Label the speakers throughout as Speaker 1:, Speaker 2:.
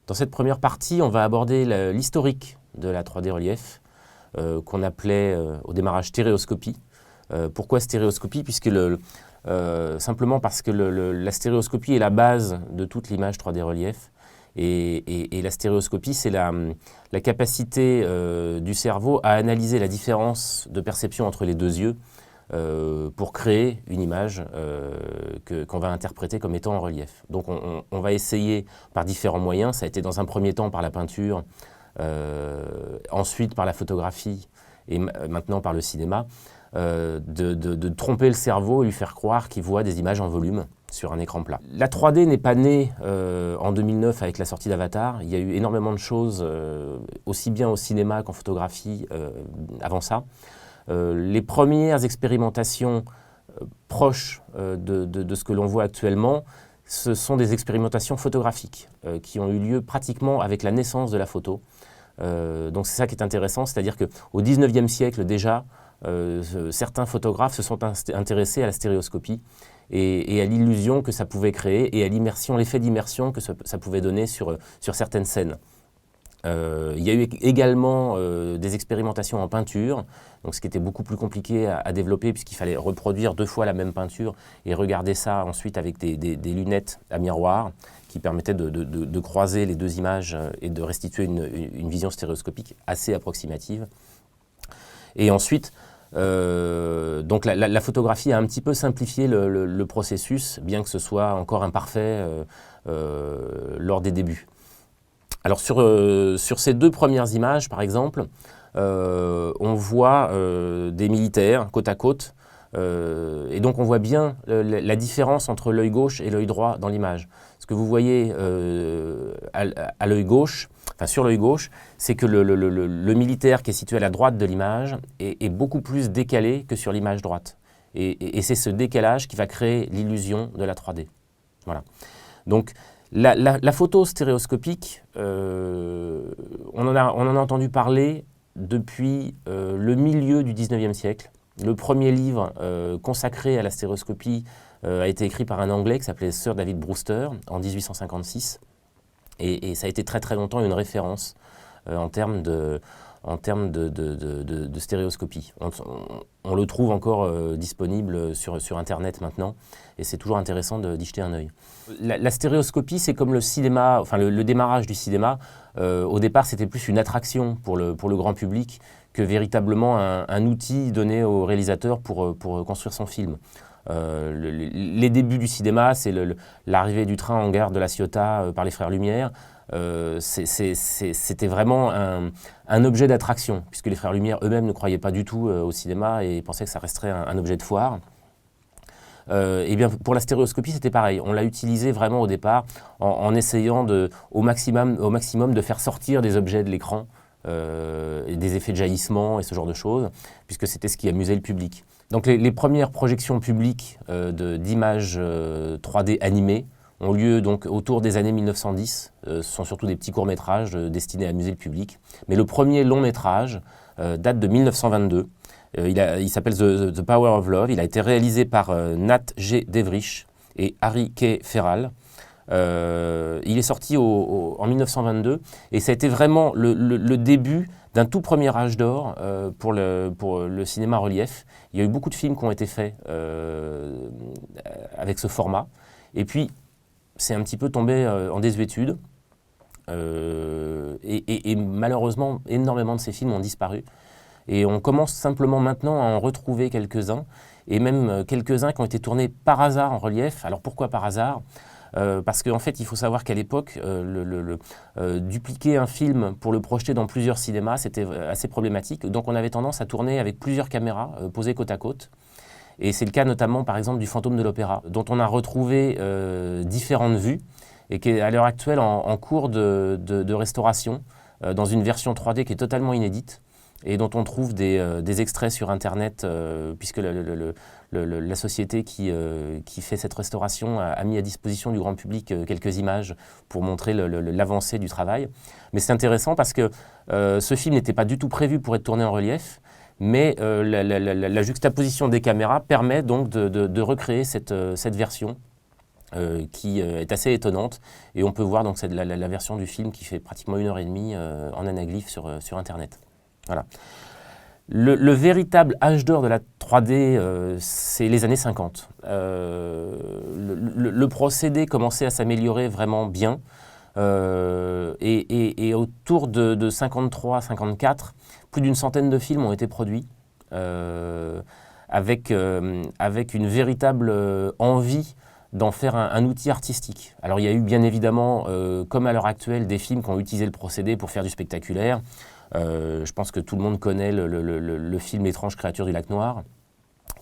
Speaker 1: Dans cette première partie, on va aborder l'historique de la 3D relief, qu'on appelait au démarrage stéréoscopie. Pourquoi stéréoscopie? Simplement parce que la stéréoscopie est la base de toute l'image 3D relief. Et la stéréoscopie, c'est la capacité du cerveau à analyser la différence de perception entre les deux yeux pour créer une image qu'on va interpréter comme étant en relief. Donc on va essayer par différents moyens. Ça a été dans un premier temps par la peinture, ensuite par la photographie et maintenant par le cinéma, de tromper le cerveau et lui faire croire qu'il voit des images en volume sur un écran plat. La 3D n'est pas née en 2009 avec la sortie d'Avatar. Il y a eu énormément de choses, aussi bien au cinéma qu'en photographie, avant ça. Les premières expérimentations proches de ce que l'on voit actuellement, ce sont des expérimentations photographiques qui ont eu lieu pratiquement avec la naissance de la photo. Donc c'est ça qui est intéressant, c'est-à-dire qu'au 19e siècle déjà, certains photographes se sont intéressés à la stéréoscopie et à l'illusion que ça pouvait créer et à l'immersion, l'effet d'immersion que ça pouvait donner sur certaines scènes. Il y a eu également des expérimentations en peinture, donc ce qui était beaucoup plus compliqué à développer puisqu'il fallait reproduire 2 fois la même peinture et regarder ça ensuite avec des lunettes à miroir qui permettaient de croiser les 2 images et de restituer une vision stéréoscopique assez approximative. Et ensuite, donc la photographie a un petit peu simplifié le processus, bien que ce soit encore imparfait lors des débuts. Alors sur ces 2 premières images, par exemple, on voit des militaires côte à côte, et donc on voit bien la différence entre l'œil gauche et l'œil droit dans l'image. Ce que vous voyez à l'œil gauche, enfin sur l'œil gauche, c'est que le militaire qui est situé à la droite de l'image est beaucoup plus décalé que sur l'image droite. Et c'est ce décalage qui va créer l'illusion de la 3D. Voilà. Donc, la photo stéréoscopique, on en a entendu parler depuis le milieu du 19e siècle. Le premier livre consacré à la stéréoscopie a été écrit par un Anglais qui s'appelait Sir David Brewster en 1856. Et ça a été très très longtemps une référence en termes de stéréoscopie. On le trouve encore disponible sur Internet maintenant, et c'est toujours intéressant d'y jeter un œil. La stéréoscopie, c'est comme le cinéma, enfin le démarrage du cinéma. Au départ, c'était plus une attraction pour le grand public que véritablement un outil donné au réalisateur pour construire son film. Les débuts du cinéma, c'est l'arrivée du train en gare de La Ciotat par les frères Lumière. C'était vraiment un objet d'attraction, puisque les frères Lumière eux-mêmes ne croyaient pas du tout au cinéma et pensaient que ça resterait un objet de foire. Et bien pour la stéréoscopie, c'était pareil. On l'a utilisé vraiment au départ en essayant au maximum de faire sortir des objets de l'écran, et des effets de jaillissement et ce genre de choses, puisque c'était ce qui amusait le public. Donc les premières projections publiques d'images 3D animées ont lieu donc autour des années 1910. Ce sont surtout des petits courts-métrages destinés à amuser le public. Mais le premier long-métrage date de 1922. Il s'appelle The Power of Love. Il a été réalisé par Nat G. Devrish et Harry K. Ferrall. Il est sorti en 1922 et ça a été vraiment le début d'un tout premier âge d'or pour le cinéma relief. Il y a eu beaucoup de films qui ont été faits avec ce format. Et puis, c'est un petit peu tombé en désuétude. Et malheureusement, énormément de ces films ont disparu. Et on commence simplement maintenant à en retrouver quelques-uns, et même quelques-uns qui ont été tournés par hasard en relief. Alors pourquoi par hasard ? Parce qu'en fait, il faut savoir qu'à l'époque, dupliquer un film pour le projeter dans plusieurs cinémas, c'était assez problématique. Donc on avait tendance à tourner avec plusieurs caméras posées côte à côte. Et c'est le cas notamment, par exemple, du Fantôme de l'Opéra, dont on a retrouvé différentes vues et qui est à l'heure actuelle en cours de restauration dans une version 3D qui est totalement inédite et dont on trouve des extraits sur Internet, puisque la société qui fait cette restauration a mis à disposition du grand public quelques images pour montrer l'avancée du travail. Mais c'est intéressant parce que ce film n'était pas du tout prévu pour être tourné en relief, mais la juxtaposition des caméras permet donc de recréer cette version qui est assez étonnante. Et on peut voir donc la version du film qui fait pratiquement 1h30 en anaglyphe sur Internet. Voilà. Le véritable âge d'or de la 3D, c'est les années 50. Le procédé commençait à s'améliorer vraiment bien. Et autour de 53-54, plus d'une centaine de films ont été produits avec une véritable envie d'en faire un outil artistique. Alors il y a eu bien évidemment, comme à l'heure actuelle, des films qui ont utilisé le procédé pour faire du spectaculaire. Je pense que tout le monde connaît le film L'étrange créature du lac Noir,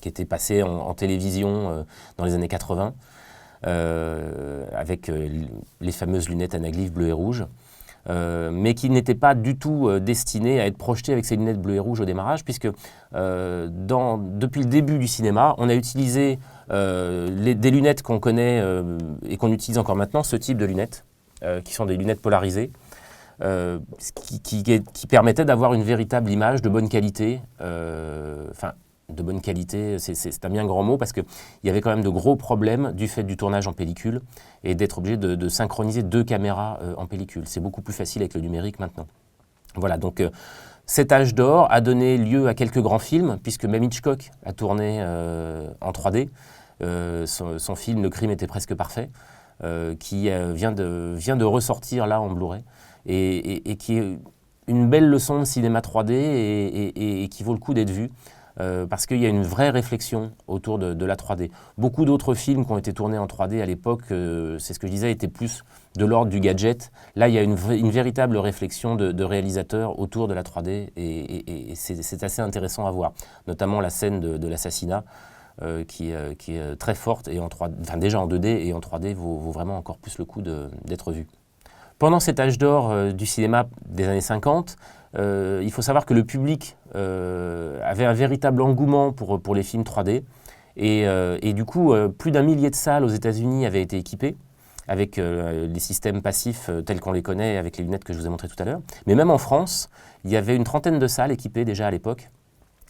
Speaker 1: qui était passé en télévision dans les années 80, avec les fameuses lunettes anaglyphes bleues et rouges, mais qui n'était pas du tout destiné à être projeté avec ces lunettes bleues et rouges au démarrage, puisque depuis le début du cinéma, on a utilisé des lunettes qu'on connaît et qu'on utilise encore maintenant, ce type de lunettes, qui sont des lunettes polarisées, qui permettaient d'avoir une véritable image de bonne qualité. De bonne qualité, c'est un bien grand mot, parce qu'il y avait quand même de gros problèmes du fait du tournage en pellicule et d'être obligé de synchroniser 2 caméras en pellicule. C'est beaucoup plus facile avec le numérique maintenant. Voilà, donc cet âge d'or a donné lieu à quelques grands films, puisque même Hitchcock a tourné en 3D. Son film « Le crime était presque parfait », qui vient de ressortir là en Blu-ray, et qui est une belle leçon de cinéma 3D et qui vaut le coup d'être vu. Parce qu'il y a une vraie réflexion autour de la 3D. Beaucoup d'autres films qui ont été tournés en 3D à l'époque, c'est ce que je disais, étaient plus de l'ordre du gadget. Là, il y a une véritable réflexion de réalisateurs autour de la 3D, et c'est assez intéressant à voir. Notamment la scène de l'assassinat, qui est très forte, et déjà en 2D, et en 3D vaut vraiment encore plus le coup d'être vue. Pendant cet âge d'or du cinéma des années 50, il faut savoir que le public avait un véritable engouement pour les films 3D. Et du coup, plus d'1 millier de salles aux États-Unis avaient été équipées avec les systèmes passifs tels qu'on les connaît, avec les lunettes que je vous ai montrées tout à l'heure. Mais même en France, il y avait une trentaine de salles équipées déjà à l'époque,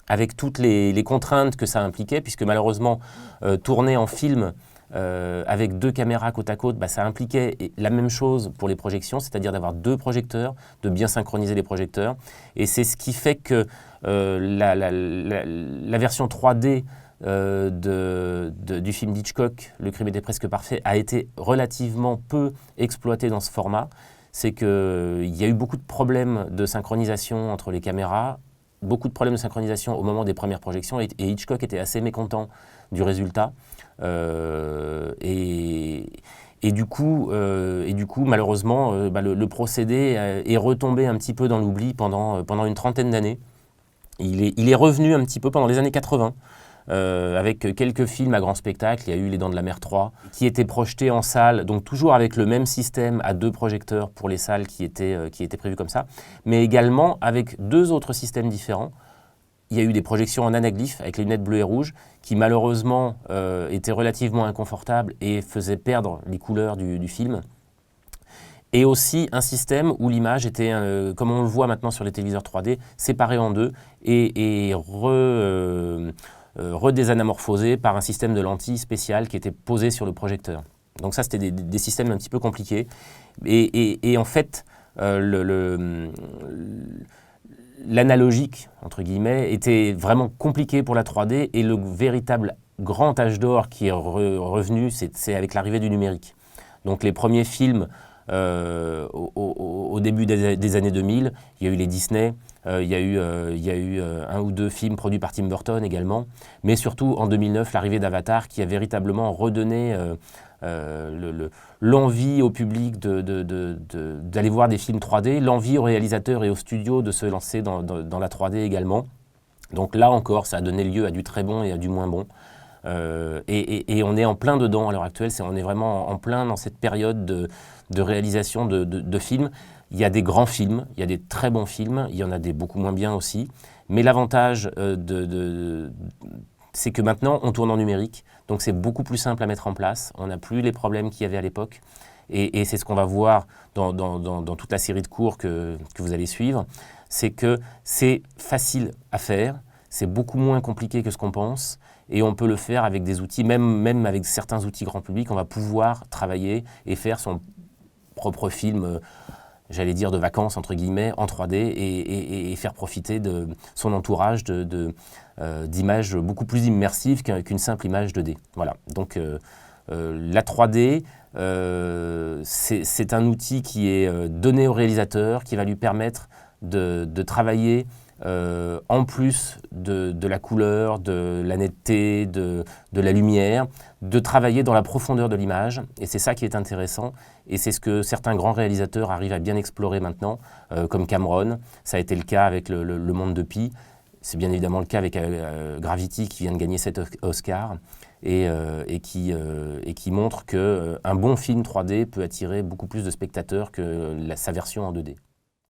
Speaker 1: avec toutes les contraintes que ça impliquait, puisque malheureusement, tourner en film avec 2 caméras côte à côte, ça impliquait la même chose pour les projections, c'est-à-dire d'avoir 2 projecteurs, de bien synchroniser les projecteurs. Et c'est ce qui fait que la version 3D du film d'Hitchcock, Le crime était presque parfait, a été relativement peu exploitée dans ce format. C'est qu'il y a eu beaucoup de problèmes de synchronisation entre les caméras, beaucoup de problèmes de synchronisation au moment des premières projections, et Hitchcock était assez mécontent du résultat. Et du coup, malheureusement, le procédé est retombé un petit peu dans l'oubli pendant une trentaine d'années. Il est revenu un petit peu pendant les années 80, avec quelques films à grand spectacle. Il y a eu Les Dents de la Mer 3, qui étaient projetés en salle, donc toujours avec le même système à 2 projecteurs pour les salles qui étaient prévues comme ça, mais également avec 2 autres systèmes différents. Il y a eu des projections en anaglyphe avec les lunettes bleues et rouges qui malheureusement étaient relativement inconfortables et faisaient perdre les couleurs du film. Et aussi un système où l'image était, comme on le voit maintenant sur les téléviseurs 3D, séparée en 2 et redésanamorphosée par un système de lentilles spéciales qui était posé sur le projecteur. Donc ça, c'était des systèmes un petit peu compliqués. Et en fait, l'analogique, entre guillemets, était vraiment compliqué pour la 3D, et le véritable grand âge d'or qui est revenu, c'est avec l'arrivée du numérique. Donc les premiers films au début des années 2000, il y a eu les Disney, il y a eu 1 ou 2 films produits par Tim Burton également, mais surtout en 2009, l'arrivée d'Avatar qui a véritablement redonné l'envie au public d'aller voir des films 3D, l'envie aux réalisateurs et aux studios de se lancer dans la 3D également. Donc là encore, ça a donné lieu à du très bon et à du moins bon. Et on est en plein dedans à l'heure actuelle, on est vraiment en plein dans cette période de réalisation de films. Il y a des grands films, il y a des très bons films, il y en a des beaucoup moins bien aussi, mais l'avantage c'est que maintenant on tourne en numérique, donc c'est beaucoup plus simple à mettre en place, on n'a plus les problèmes qu'il y avait à l'époque, et c'est ce qu'on va voir dans toute la série de cours que vous allez suivre, c'est que c'est facile à faire, c'est beaucoup moins compliqué que ce qu'on pense, Et on peut le faire avec des outils, même avec certains outils grand public, on va pouvoir travailler et faire son propre film, j'allais dire de vacances, entre guillemets, en 3D et faire profiter de son entourage d'images beaucoup plus immersives qu'une simple image 2D. Voilà, donc la 3D, c'est un outil qui est donné au réalisateur, qui va lui permettre de travailler en plus de la couleur, de la netteté, de la lumière, de travailler dans la profondeur de l'image. Et c'est ça qui est intéressant. Et c'est ce que certains grands réalisateurs arrivent à bien explorer maintenant, comme Cameron. Ça a été le cas avec le Monde de Pi. C'est bien évidemment le cas avec Gravity qui vient de gagner 7 Oscars et qui montre qu'un bon film 3D peut attirer beaucoup plus de spectateurs que sa version en 2D.